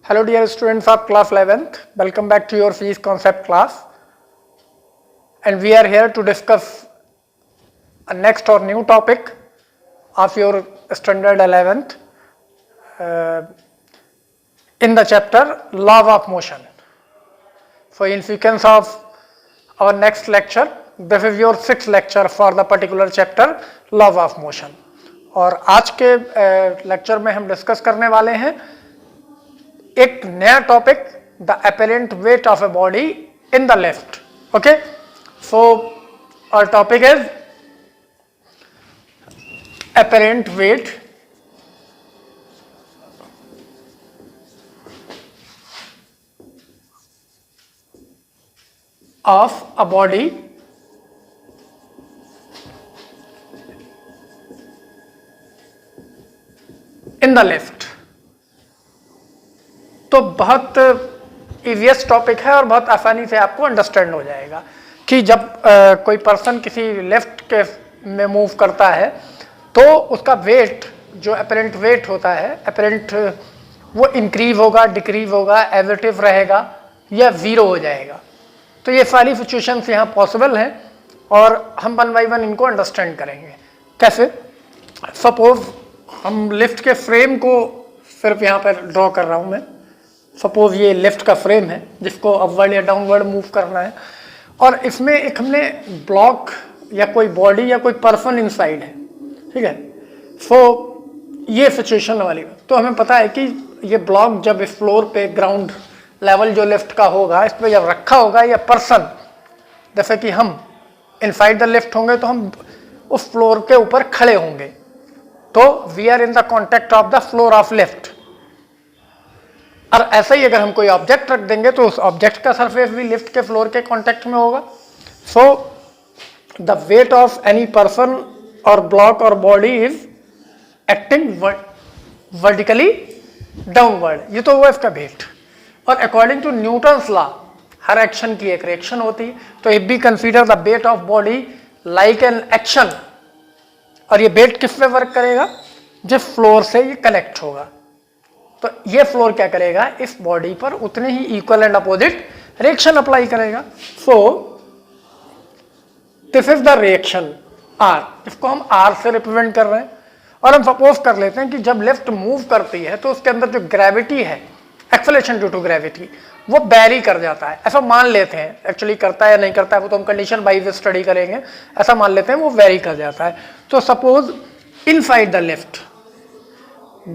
Hello dear students of class 11th, welcome back to your physics concept class, and we are here to discuss a next or new topic of your standard 11th in the chapter law of motion. So in sequence of our next lecture, this is your sixth lecture for the particular chapter law of motion. और आज के lecture में हम discuss करने वाले हैं एक नया topic, the apparent weight of a body in the lift. Okay, so our topic is apparent weight of a body in the lift. तो बहुत इजीएस्ट टॉपिक है और बहुत आसानी से आपको अंडरस्टैंड हो जाएगा कि जब कोई पर्सन किसी लिफ्ट के में मूव करता है तो उसका वेट, जो अपेरेंट वेट होता है, अपेरेंट वो इंक्रीज होगा, डिक्रीज होगा, एज इट इज रहेगा या ज़ीरो हो जाएगा. तो ये सारी सिचुएशंस यहाँ पॉसिबल हैं और हम वन बाई वन इनको अंडरस्टैंड करेंगे. कैसे? सपोज हम लिफ्ट के फ्रेम को सिर्फ यहाँ पर ड्रॉ कर रहा हूँ मैं. सपोज ये लिफ्ट का फ्रेम है जिसको अपवर्ड या डाउनवर्ड मूव करना है और इसमें एक हमने ब्लॉक या कोई बॉडी या कोई पर्सन इनसाइड है. ठीक है, सो ये सिचुएशन वाली. तो हमें पता है कि ये ब्लॉक जब इस फ्लोर पे ग्राउंड लेवल जो लिफ्ट का होगा इस पर जब रखा होगा, या पर्सन जैसे कि हम इनसाइड द लिफ्ट होंगे तो हम उस फ्लोर के ऊपर खड़े होंगे, तो we are in the contact of the floor of lift. और ऐसा ही अगर हम कोई ऑब्जेक्ट रख देंगे तो उस ऑब्जेक्ट का सरफेस भी लिफ्ट के फ्लोर के कांटेक्ट में होगा. So the weight of any person और ब्लॉक और body is acting vertically downward. ये तो हुआ इसका वेट. और अकॉर्डिंग टू न्यूटन्स लॉ हर एक्शन की एक रिएक्शन होती है. तो if we consider the weight of body like an action, और ये वेट किस पे वर्क करेगा? जिस फ्लोर से ये कनेक्ट होगा. तो ये फ्लोर क्या करेगा? इस बॉडी पर उतने ही equal and opposite reaction apply करेगा. So this is the reaction R. इसको हम आर से रिप्रेजेंट कर रहे हैं. और हम सपोज कर लेते हैं कि जब लिफ्ट मूव करती है तो उसके अंदर जो ग्रेविटी है, एक्सेलरेशन ड्यू टू ग्रेविटी, वो वेरी कर जाता है. ऐसा मान लेते हैं. एक्चुअली करता है या नहीं करता है वो तो हम कंडीशन वाइज स्टडी करेंगे. ऐसा मान लेते हैं वो वेरी कर जाता है. तो suppose inside the lift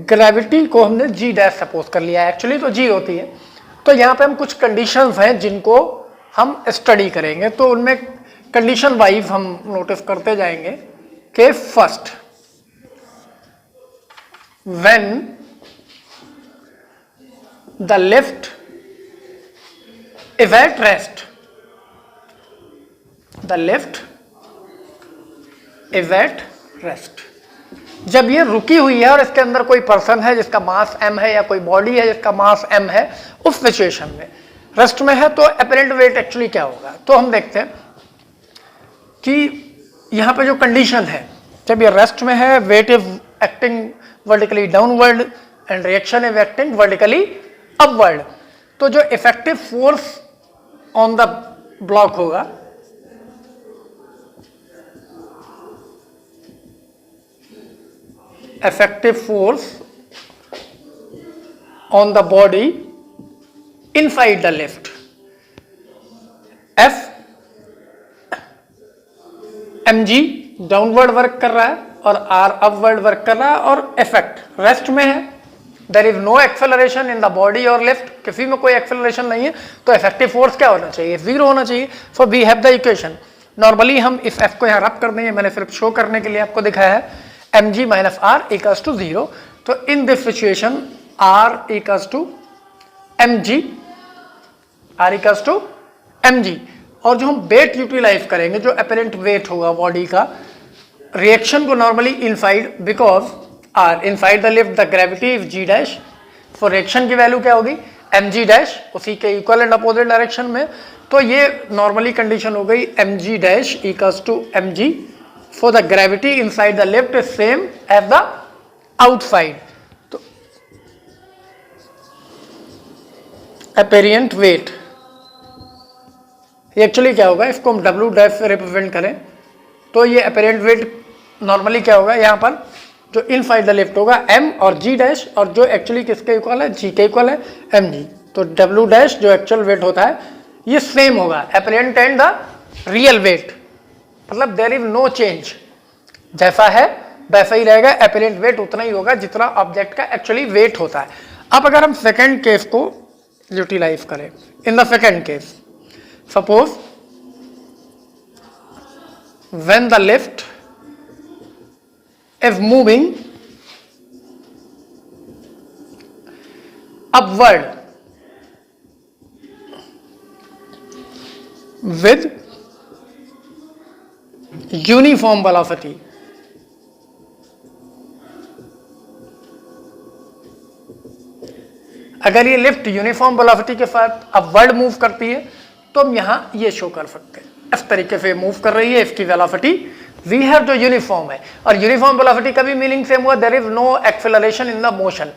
gravity को हमने जी डैश सपोज कर लिया है. एक्चुअली तो जी होती है. तो यहाँ पे हम कुछ कंडीशंस हैं जिनको हम स्टडी करेंगे. तो उनमें कंडीशन वाइज हम नोटिस करते जाएंगे कि first, when the lift is at rest, the lift is at rest. जब ये रुकी हुई है और इसके अंदर कोई पर्सन है जिसका मास m है या कोई बॉडी है जिसका मास m है, उस सिचुएशन में रेस्ट में है, तो अपेरेंट वेट एक्चुअली क्या होगा? तो हम देखते हैं कि यहाँ पे जो कंडीशन है, जब ये रेस्ट में है, weight is acting vertically downward and reaction is acting vertically upward. तो जो effective force on the block होगा, effective force on the body inside the lift, F mg downward work कर रहा है और R अपवर्ड वर्क कर रहा है. और इफेक्ट रेस्ट में है, there is no acceleration in the body और लिफ्ट, किसी में कोई एक्सेलरेशन नहीं है, तो इफेक्टिव फोर्स क्या होना चाहिए? जीरो होना चाहिए. So we have the equation. Normally हम इस F को यहाँ रब कर देंगे, मैंने सिर्फ शो करने के लिए आपको दिखाया है. mg minus r equals to 0. तो in this situation r equals to mg, r equals to mg. और जो हम वेट यूटिलाइज करेंगे, जो अपेरेंट वेट होगा बॉडी का, रिएक्शन को normally inside, because are inside the lift the gravity is g dash. For reaction की value क्या होगी? mg डैश, उसी के इक्वल एंड अपोजिट डायरेक्शन में. तो ये नॉर्मली कंडीशन हो गई mg dash equals to mg. So the gravity inside the lift is same as the outside. Apparent weight, actually क्या होगा, इसको हम डब्ल्यू डैश से रिप्रेजेंट करें तो ये एपेरेंट वेट नॉर्मली क्या होगा, यहाँ पर जो इनसाइड द लिफ्ट होगा m और g डैश, और जो एक्चुअली किसके इक्वल है, g के इक्वल है mg। तो w डैश जो एक्चुअल वेट होता है ये सेम होगा apparent and the real weight, मतलब देयर इज नो चेंज, जैसा है वैसा ही रहेगा, एपेरेंट वेट उतना ही होगा जितना ऑब्जेक्ट का एक्चुअली वेट होता है। अब अगर हम सेकेंड केस को यूटिलाइज करें, in the second case suppose when the lift is moving upward with uniform velocity, अगर ये लिफ्ट यूनिफॉर्म वेलोसिटी के साथ अपवर्ड मूव करती है तो हम यहां ये शो कर सकते हैं, इस तरीके से मूव कर रही है, इसकी वेलोसिटी वी हैव जो यूनिफॉर्म है, और यूनिफॉर्म वेलोसिटी का भी मीनिंग सेम हुआ, there is no acceleration in the motion,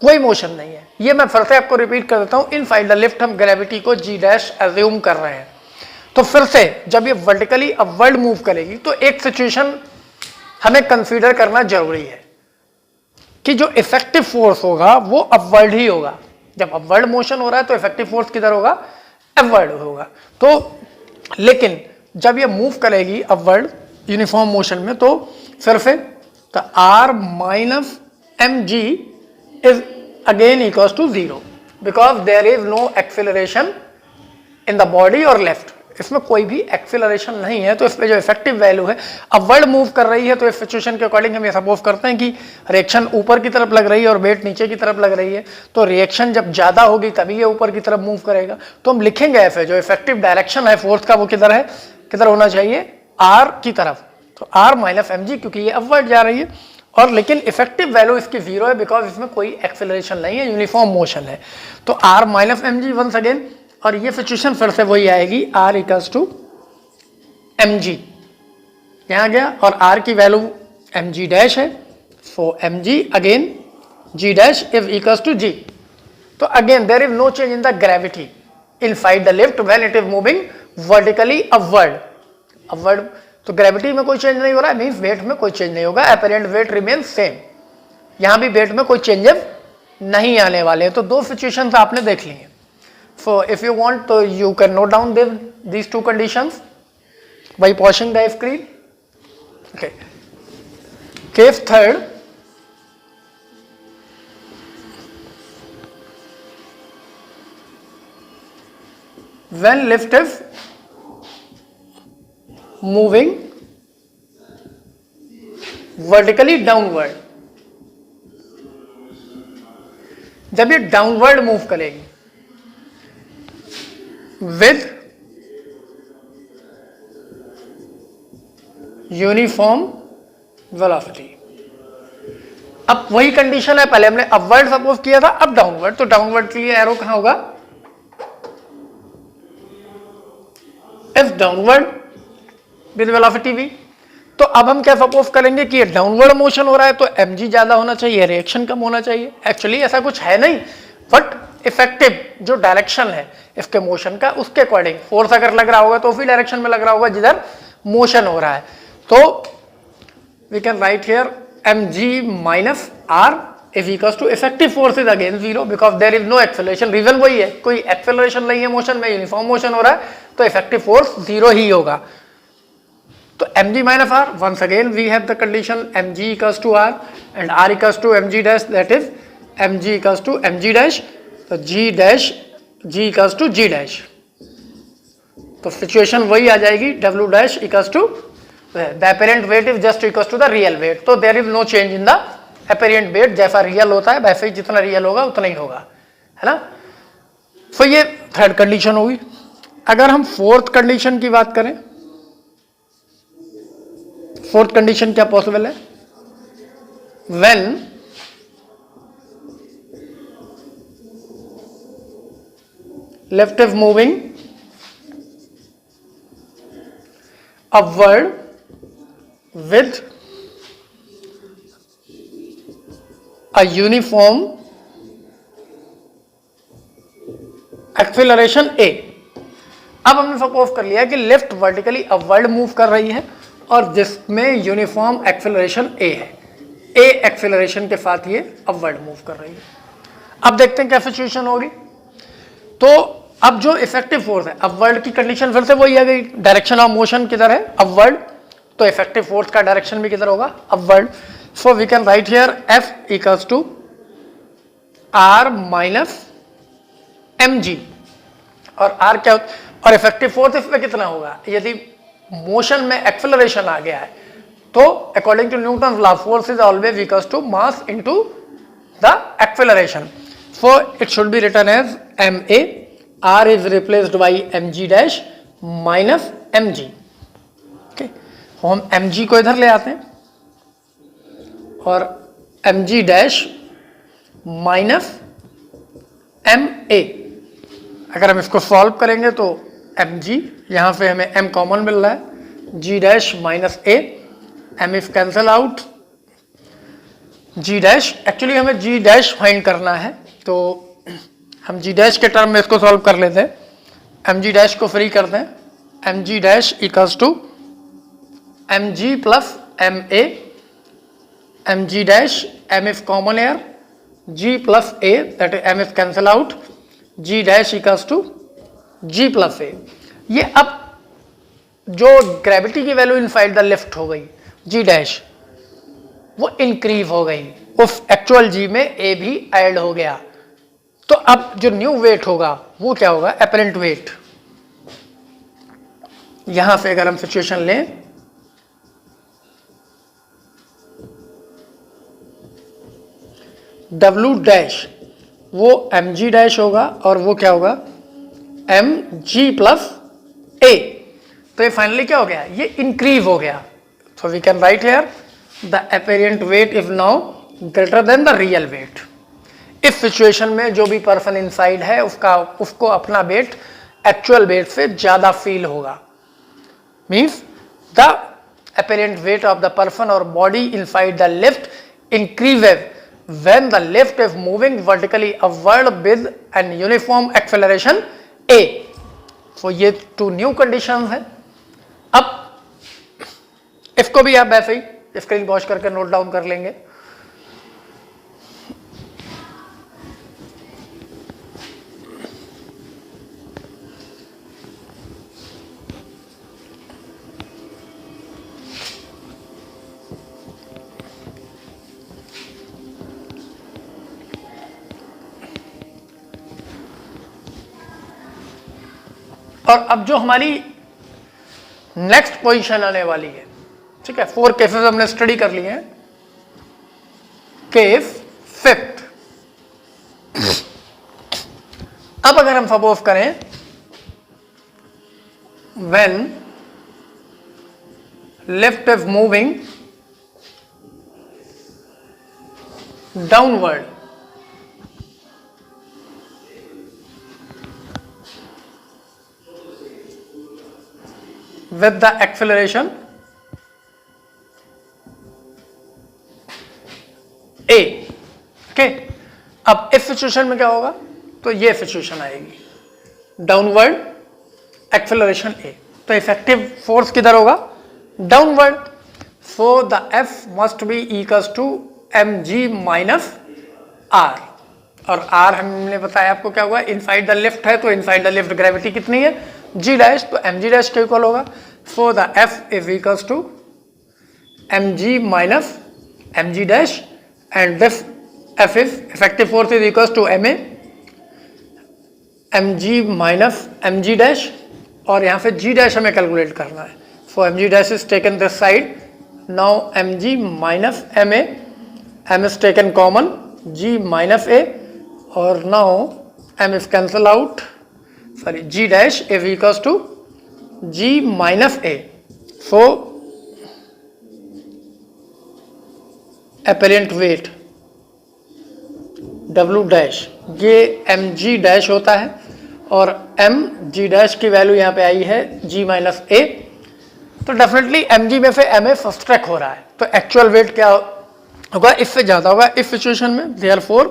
कोई मोशन नहीं है। ये मैं फिर से आपको रिपीट कर देता हूं, इन साइड द लिफ्ट हम ग्रेविटी को जी डैश एज्यूम कर रहे हैं, तो फिर से जब ये वर्टिकली अपवर्ड मूव करेगी तो एक सिचुएशन हमें कंसीडर करना जरूरी है कि जो इफेक्टिव फोर्स होगा वो अपवर्ड ही होगा। जब अपवर्ड मोशन हो रहा है तो इफेक्टिव फोर्स किधर होगा, अपवर्ड होगा। तो लेकिन जब ये मूव करेगी अपवर्ड यूनिफॉर्म मोशन में तो फिर से the r minus mg is again equals to 0 because there is no acceleration in the body और लेफ्ट, इसमें कोई भी एक्सेलरेशन नहीं है, तो इसमें जो इफेक्टिव वैल्यू है अपवर्ड मूव कर रही है, तो इस सिचुएशन के अकॉर्डिंग हम ये सपोज करते हैं कि रिएक्शन ऊपर की तरफ लग रही है और वेट नीचे की तरफ लग रही है, तो रिएक्शन जब ज्यादा होगी तभी ये ऊपर की तरफ मूव करेगा। तो हम लिखेंगे ऐसे जो इफेक्टिव डायरेक्शन है फोर्स का वो किधर है, किधर होना चाहिए, आर की तरफ, तो आर माइनस एम जी, क्योंकि ये अपवर्ड जा रही है, और लेकिन इफेक्टिव वैल्यू इसकी 0 है बिकॉज इसमें कोई एक्सेलरेशन नहीं है, यूनिफॉर्म मोशन है। तो R minus M G once again, और ये सिचुएशन फिर से वही आएगी, R equals to M G, यहां गया और आर की वैल्यू एम जी डैश है, so M G again G dash is equals to G. तो again there is no change in the gravity inside the lift when it is moving vertically upward, upward, तो gravity में कोई change नहीं हो रहा है, means wait में कोई चेंज नहीं होगा, एपरेंट वेट रिमेन सेम, यहां भी वेट में कोई चेंजेस नहीं आने वाले हैं। तो दो सिचुएशंस आपने देख ली हैं। So if you want, तो you can note down these two conditions by pausing the screen. Okay. Case third, when lift is moving vertically downward, जब ये डाउनवर्ड मूव करेगी with यूनिफॉर्म वेलोसिटी, अब वही कंडीशन है, पहले हमने अपवर्ड सपोज किया था, अब डाउनवर्ड, तो डाउनवर्ड के लिए एरो कहां होगा, if downward with velocity v, तो अब हम क्या सपोज करेंगे कि ये डाउनवर्ड मोशन हो रहा है तो mg ज्यादा होना चाहिए, रिएक्शन कम होना चाहिए। एक्चुअली ऐसा कुछ है नहीं, बट इफेक्टिव जो डायरेक्शन है इसके मोशन का उसके अकॉर्डिंग फोर्स अगर लग रहा होगा तो उसी डायरेक्शन में लग रहा होगा जिधर मोशन हो रहा है। तो we can write here mg minus r is equals to effective force is again 0 because there is no acceleration, reason वही है, कोई एक्सेलरेशन नहीं है मोशन में, यूनिफॉर्म मोशन हो रहा है, तो इफेक्टिव फोर्स 0 ही होगा। तो mg minus r, once again we have the condition mg equals to r and r equals to mg dash, that is mg equals to mg dash, तो g dash g equals to g dash, तो situation वही आ जाएगी, w dash equals to the apparent weight is just equals to the real weight, तो there is no change in the apparent weight, जैसा real होता है वैसे ही जितना रियल होगा उतना ही होगा, है ना। तो ये थर्ड कंडीशन होगी। अगर हम फोर्थ कंडीशन की बात करें, फोर्थ कंडीशन क्या पॉसिबल है, when lift is moving upward with a uniform acceleration A. अब हमने सपोज कर लिया कि लिफ्ट वर्टिकली अपवर्ड मूव कर रही है और जिसमें यूनिफॉर्म एक्सेलरेशन ए है, ए एक्सेलरेशन के साथ ये अपवर्ड मूव कर रही है। अब देखते हैं क्या सिचुएशन होगी। तो अब जो इफेक्टिव फोर्स है, अपवर्ड की कंडीशन फिर से वही आ गई, डायरेक्शन ऑफ मोशन किधर है, अपवर्ड, तो इफेक्टिव फोर्स का डायरेक्शन भी किधर होगा, upward. So we can write here F equals to R minus mg, और R क्या होता है, और इफेक्टिव फोर्स इसमें कितना होगा, यदि मोशन में एक्सेलरेशन आ गया है तो according to Newton law force is always equals to mass into the acceleration. So it should be written as ma, R is replaced by mg dash minus mg। Okay, हम mg को इधर ले आते हैं और mg डैश माइनस ma। अगर हम इसको सॉल्व करेंगे तो mg, यहां से हमें m कॉमन मिल रहा है, g dash minus a, m if cancel out, g dash, actually हमें g डैश फाइंड करना है तो हम g डैश के टर्म में इसको सॉल्व कर लेते हैं, mg डैश को फ्री करते हैं, mg dash equals to mg plus ma, mg dash, m if common air, g plus a, that is m if cancel out, g dash equals to g plus a। ये अब जो gravity की value inside the lift हो गई, g dash वो increase हो गई, उस एक्चुअल g में a भी ऐड हो गया, तो अब जो न्यू वेट होगा वो क्या होगा, अपरेंट वेट। यहां से अगर हम सिचुएशन लें, W डैश वो mg डैश होगा और वो क्या होगा, mg प्लस a, तो ये फाइनली क्या हो गया, ये इंक्रीज हो गया। So we can write here the apparent weight is now greater than the real weight. इस सिचुएशन में जो भी पर्सन इनसाइड है उसको अपना वेट एक्चुअल वेट से ज्यादा फील होगा, means the apparent weight of the person और body inside the lift increases when the lift is moving vertically upward with an uniform acceleration a। so ये to new condition है। अब इसको भी आप ऐसे ही स्क्रीन वॉच करके नोट डाउन कर लेंगे। और अब जो हमारी नेक्स्ट पोजीशन आने वाली है, ठीक है, 4 केसेस हमने स्टडी कर लिए हैं। केस 5, अब अगर हम सपोज करें when lift is moving downward with the acceleration a। Okay, अब इस सिचुएशन में क्या होगा, तो ये सिचुएशन आएगी, डाउनवर्ड एक्सेलरेशन a, तो इफेक्टिव फोर्स किधर होगा, downward. So the f must be equals to mg minus r, और r हमने बताया आपको क्या होगा, इनसाइड द लिफ्ट है तो इनसाइड द लिफ्ट ग्रेविटी कितनी है, g डैश, तो mg डैश के इक्वल होगा। So the f is equals to mg minus mg dash, and this f is effective force is equals to ma, mg minus mg dash, और यहाँ से g dash हमें calculate करना है। So mg dash is taken this side, now mg minus ma, m is taken common, g minus a, और now m is cancel out, sorry, g dash is equals to g minus a। so apparent weight w dash ये mg dash होता है, और mg dash की value यहाँ पे आई है g minus a, तो डेफिनेटली mg में से ma सब्सट्रैक्ट हो रहा है, तो एक्चुअल वेट क्या होगा, इससे ज्यादा होगा इस सिचुएशन में। Therefore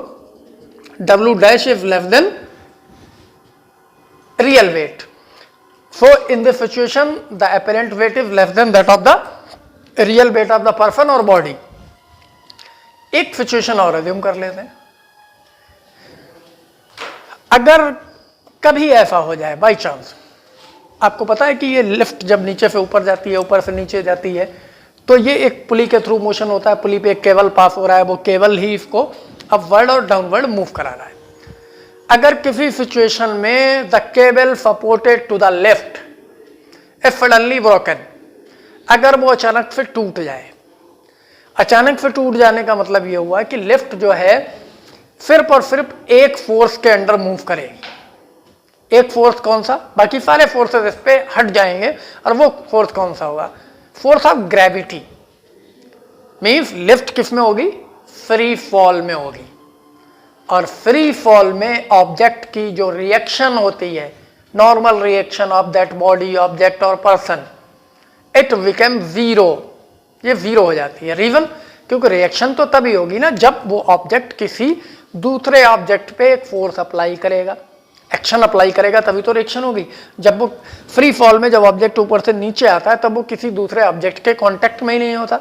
w dash is less than real weight. So in this situation the apparent weight is less than that of the real weight of the person or body. एक situation और assume कर लेते हैं, अगर कभी ऐसा हो जाए बाई चांस, आपको पता है कि ये लिफ्ट जब नीचे से ऊपर जाती है, ऊपर से नीचे जाती है, तो ये एक पुली के थ्रू मोशन होता है, पुली पे एक केबल पास हो रहा है, वो केबल ही इसको अपवर्ड और डाउनवर्ड मूव करा रहा है। अगर किसी सिचुएशन में the cable supported to the left is suddenly broken, अगर वो अचानक से टूट जाए, अचानक से टूट जाने का मतलब ये हुआ कि लिफ्ट जो है सिर्फ और सिर्फ एक फोर्स के अंडर मूव करेगी। एक फोर्स कौन सा? बाकी सारे फोर्सेस इस पे हट जाएंगे, और वो फोर्स कौन सा होगा? Force of gravity. Means lift किस में होगी? फ्री फॉल में होगी, और फ्री फॉल में ऑब्जेक्ट की जो रिएक्शन होती है, normal reaction of that body, object और पर्सन, इट बिकम जीरो। ये जीरो हो जाती है। रीजन? क्योंकि रिएक्शन तो तभी होगी ना जब वो ऑब्जेक्ट किसी दूसरे ऑब्जेक्ट पे एक फोर्स अप्लाई करेगा, एक्शन अप्लाई करेगा, तभी तो रिएक्शन होगी। जब वो फ्री फॉल में जब ऑब्जेक्ट ऊपर से नीचे आता है तब वो किसी दूसरे ऑब्जेक्ट के कांटेक्ट में ही नहीं होता,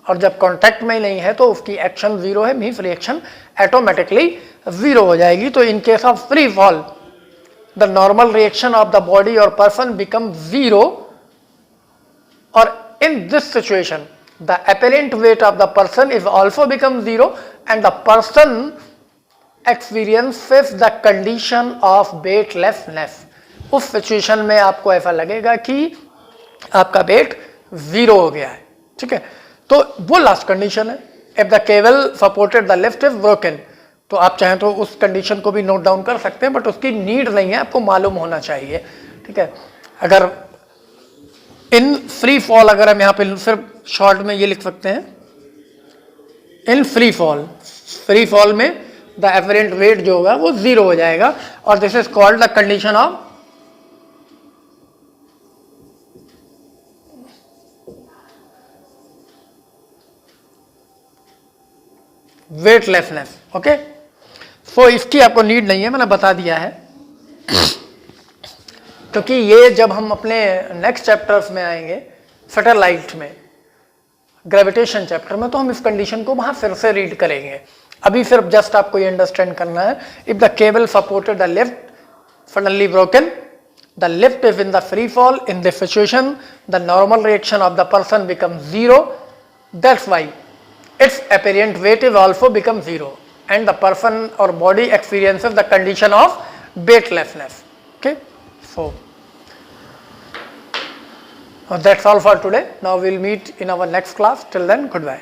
और जब कांटेक्ट में ही नहीं है तो उसकी एक्शन जीरो है, मीन्स रिएक्शन ऑटोमेटिकली जीरो हो जाएगी। तो in case of free fall the normal reaction of the body और पर्सन बिकम जीरो, और in this situation the apparent weight of the person is also become zero and the person experiences the condition of weightlessness. उस situation में आपको ऐसा लगेगा कि आपका wait zero हो गया है, ठीक है। तो वो लास्ट कंडीशन है, if the cable supported the left is broken। तो आप चाहें तो उस कंडीशन को भी नोट डाउन कर सकते हैं, बट उसकी नीड नहीं है, आपको मालूम होना चाहिए, ठीक है। अगर इन फ्री फॉल, अगर हम यहाँ पे सिर्फ शॉर्ट में ये लिख सकते हैं, इन फ्री फॉल में द एवरेंट वेट जो होगा वो जीरो हो जाएगा, और this is called the condition of weightlessness. Okay, so इसकी आपको नीड नहीं है, मैंने बता दिया है, क्योंकि ये जब हम अपने नेक्स्ट चैप्टर्स में आएंगे, सैटेलाइट में, ग्रेविटेशन चैप्टर में, तो हम इस कंडीशन को वहां फिर से रीड करेंगे। अभी सिर्फ जस्ट आपको ये अंडरस्टैंड करना है, if the cable supported the lift suddenly broken, the lift is in the free fall, in this situation the normal reaction of the person become zero, that's why its apparent weight is also become zero and the person or body experiences the condition of weightlessness. Okay, so that's all for today. Now we'll meet in our next class. Till then, goodbye.